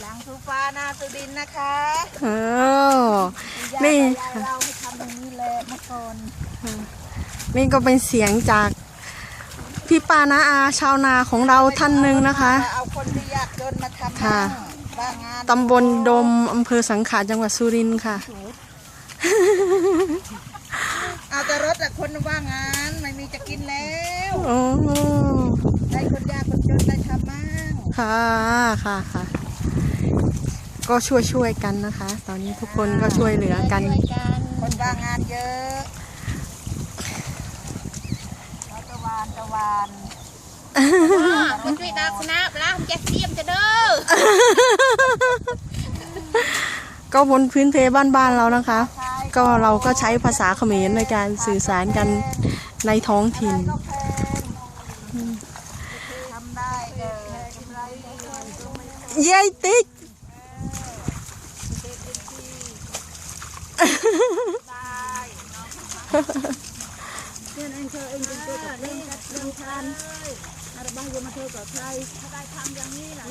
หลังสุฟ้านาสุดินนะคะนี่เราให้ทำอย่างนี้แหละเมื่อก่อนนี่ก็เป็นเสียงจากพี่ป้าน้าอาชาวนาของเราท่านหนึ่งนะคะเอาคนที่ยากจนมาทำค่ะบ้างานตำบลดมอำเภอสังขะจังหวัดสุรินทร์ค่ะเอาแต่รถแต่คนว่างงานไม่มีจะกินแล้วโอ้ได้คนยากคนจนได้ทำมั่งค่ะค่ะค่ะก็ช่วยกันนะคะ ตอนนี้ทุกคนก็ช่วยเหลือกันคนว่างงานเยอะตะวันมันช่วยดักนะเวลาผมจะเตรียมจะเด้อก็บนพื้นเพบ้านๆเรานะคะก็เราก็ใช้ภาษาเขมรในการสื่อสารกันในท้องถิ่นทำได้เย้ติ๊กเรื่องเองเธอเองเป็นตัวกับเรื่องทานอะไรบ้างโยมมาเธอกับใครถ้าได้ทำอย่างนี้ล่ะ